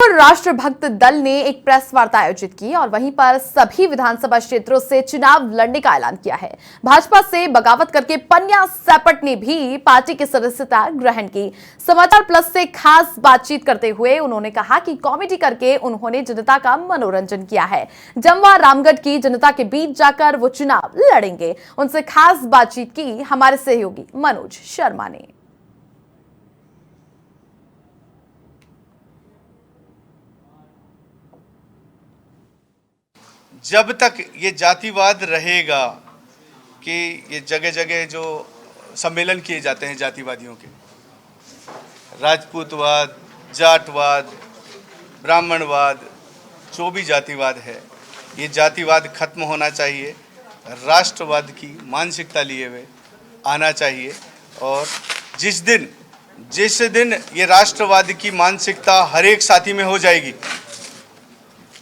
जयपुर राष्ट्र भक्त दल ने एक प्रेस वार्ता आयोजित की और वहीं पर सभी विधानसभा क्षेत्रों से चुनाव लड़ने का ऐलान किया है। भाजपा से बगावत करके पन्या सेपट ने भी पार्टी की सदस्यता ग्रहण की। समाचार प्लस से खास बातचीत करते हुए उन्होंने कहा कि कॉमेडी करके उन्होंने जनता का मनोरंजन किया है। जमवा रामगढ़ की जनता के बीच जाकर वो चुनाव लड़ेंगे। उनसे खास बातचीत की हमारे सहयोगी मनोज शर्मा ने। जब तक ये जातिवाद रहेगा कि ये जगह जगह जो सम्मेलन किए जाते हैं जातिवादियों के, राजपूतवाद, जाटवाद, ब्राह्मणवाद, जो भी जातिवाद है, ये जातिवाद खत्म होना चाहिए। राष्ट्रवाद की मानसिकता लिए हुए आना चाहिए। और जिस दिन ये राष्ट्रवाद की मानसिकता हर एक साथी में हो जाएगी,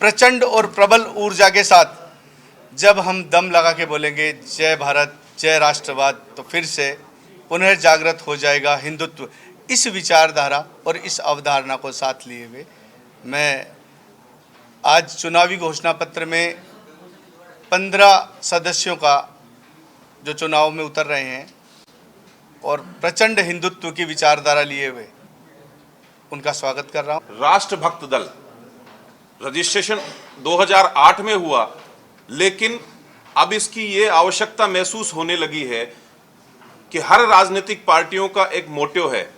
प्रचंड और प्रबल ऊर्जा के साथ जब हम दम लगा के बोलेंगे जय भारत जय राष्ट्रवाद, तो फिर से पुनर्जागृत हो जाएगा हिंदुत्व। इस विचारधारा और इस अवधारणा को साथ लिए हुए मैं आज चुनावी घोषणा पत्र में 15 सदस्यों का जो चुनाव में उतर रहे हैं और प्रचंड हिंदुत्व की विचारधारा लिए हुए उनका स्वागत कर रहा हूँ। राष्ट्र भक्त दल रजिस्ट्रेशन 2008 में हुआ, लेकिन अब इसकी ये आवश्यकता महसूस होने लगी है कि हर राजनीतिक पार्टियों का एक मोटिव है,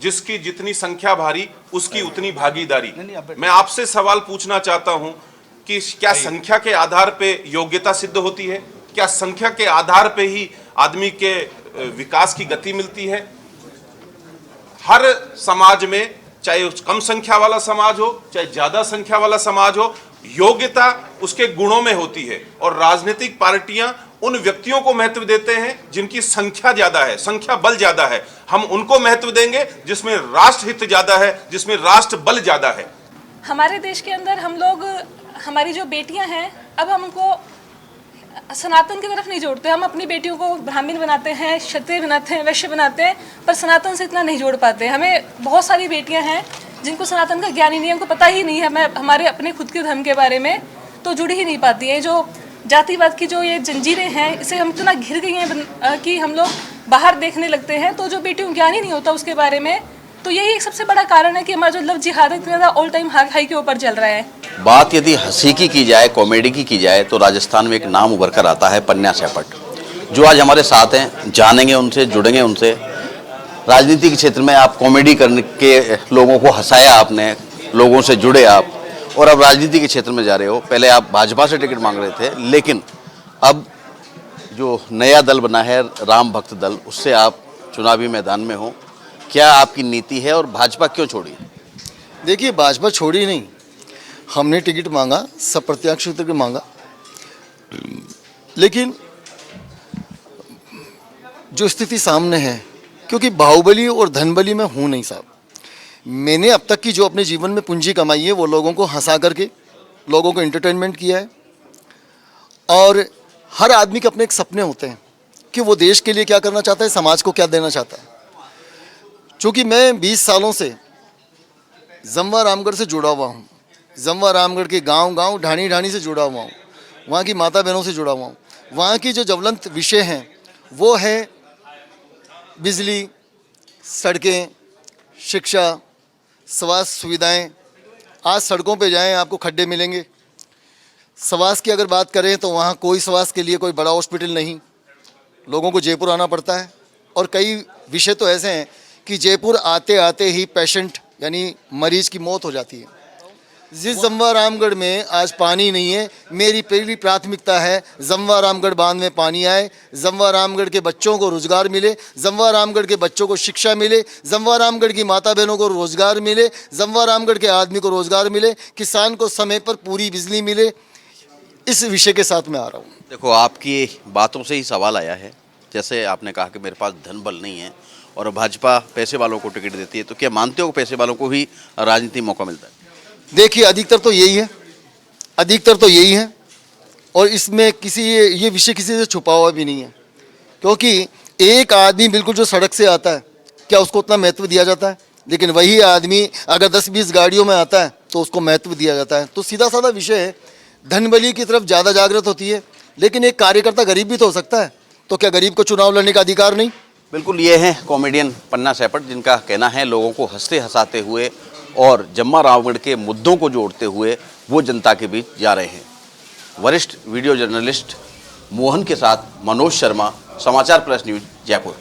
जिसकी जितनी संख्या भारी उसकी उतनी भागीदारी। मैं आपसे सवाल पूछना चाहता हूं कि क्या संख्या के आधार पे योग्यता सिद्ध होती है? क्या संख्या के आधार पे ही आदमी के विकास की गति मिलती है? हर समाज में, चाहे कम संख्या वाला समाज हो चाहे ज्यादा संख्या वाला समाज हो, योग्यता उसके गुणों में होती है। और राजनीतिक पार्टियां उन व्यक्तियों को महत्व देते हैं जिनकी संख्या ज्यादा है, संख्या बल ज्यादा है। हम उनको महत्व देंगे जिसमें राष्ट्र हित ज्यादा है, जिसमें राष्ट्र बल ज्यादा है। हमारे देश के अंदर हम लोग, हमारी जो बेटियां हैं, अब हम उनको सनातन की तरफ नहीं जोड़ते। हम अपनी बेटियों को ब्राह्मण बनाते हैं, क्षत्रिय बनाते हैं, वैश्य बनाते हैं, पर सनातन से इतना नहीं जोड़ पाते। हमें बहुत सारी बेटियां हैं जिनको सनातन का ज्ञान ही नहीं है, उनको पता ही नहीं है हमें हमारे अपने खुद के धर्म के बारे में, तो जुड़ ही नहीं पाती है। जो जातिवाद की जो ये जंजीरें हैं, इसे हम इतना घिर गई हैं कि हम लोग बाहर देखने लगते हैं, तो जो बेटियों को ज्ञान ही नहीं होता उसके बारे में, तो यही एक सबसे बड़ा कारण है कि हमारा जो लव जिहाद है इतना ज़्यादा ऑल टाइम हाई के ऊपर चल रहा है। बात यदि हंसी की जाए, कॉमेडी की जाए, तो राजस्थान में एक नाम उभर कर आता है पन्या सेपट, जो आज हमारे साथ हैं। जानेंगे उनसे, जुड़ेंगे उनसे। राजनीति के क्षेत्र में आप कॉमेडी करने के लोगों को हंसाया आपने, लोगों से जुड़े आप, और अब राजनीति के क्षेत्र में जा रहे हो। पहले आप भाजपा से टिकट मांग रहे थे, लेकिन अब जो नया दल बना है राम भक्त दल, उससे आप चुनावी मैदान में हो। क्या आपकी नीति है और भाजपा क्यों छोड़ी? देखिए, भाजपा छोड़ी नहीं, हमने टिकट मांगा, सब प्रत्याशी टिकट मांगा, लेकिन जो स्थिति सामने है, क्योंकि बाहुबली और धनबली में हूँ नहीं साहब। मैंने अब तक की जो अपने जीवन में पूंजी कमाई है वो लोगों को हंसा करके, लोगों को एंटरटेनमेंट किया है। और हर आदमी के अपने एक सपने होते हैं कि वो देश के लिए क्या करना चाहता है, समाज को क्या देना चाहता है। चूँकि मैं 20 सालों से जमवा रामगढ़ से जुड़ा हुआ हूँ, जमवा रामगढ़ के गांव ढाणी से जुड़ा हुआ हूँ, वहाँ की माता बहनों से जुड़ा हुआ हूँ। वहाँ की जो ज्वलंत विषय हैं वो है बिजली, सड़कें, शिक्षा, स्वास्थ्य सुविधाएं। आज सड़कों पे जाएं आपको खड्डे मिलेंगे। स्वास्थ्य की अगर बात करें तो वहाँ कोई स्वास्थ्य के लिए कोई बड़ा हॉस्पिटल नहीं, लोगों को जयपुर आना पड़ता है। और कई विषय तो ऐसे हैं कि जयपुर आते आते ही पेशेंट यानी मरीज की मौत हो जाती है। जिस जमवा रामगढ़ में आज पानी नहीं है, मेरी पहली प्राथमिकता है जमवा रामगढ़ बांध में पानी आए, जमवा रामगढ़ के बच्चों को रोजगार मिले, जमवा रामगढ़ के बच्चों को शिक्षा मिले, जमवा रामगढ़ की माता बहनों को रोजगार मिले, जमवा रामगढ़ के आदमी को रोजगार मिले, किसान को समय पर पूरी बिजली मिले। इस विषय के साथ मैं आ रहा हूँ। देखो, आपकी बातों से ही सवाल आया है। जैसे आपने कहा कि मेरे पास धन बल नहीं है और भाजपा पैसे वालों को टिकट देती है, तो क्या मानते हो पैसे वालों को ही राजनीति मौका मिलता है? देखिए, अधिकतर तो यही है, और इसमें ये विषय किसी से छुपा हुआ भी नहीं है। क्योंकि एक आदमी बिल्कुल जो सड़क से आता है, क्या उसको उतना महत्व दिया जाता है? लेकिन वही आदमी अगर 10-20 गाड़ियों में आता है तो उसको महत्व दिया जाता है। तो सीधा साधा विषय है, धन बली की तरफ ज़्यादा जागृत होती है, लेकिन एक कार्यकर्ता गरीब भी तो हो सकता है, तो क्या गरीब को चुनाव लड़ने का अधिकार नहीं? बिल्कुल, ये हैं कॉमेडियन पन्ना सैपट, जिनका कहना है लोगों को हंसते हंसाते हुए और जम्मा रावगढ़ के मुद्दों को जोड़ते हुए वो जनता के बीच जा रहे हैं। वरिष्ठ वीडियो जर्नलिस्ट मोहन के साथ मनोज शर्मा, समाचार प्लस न्यूज़, जयपुर।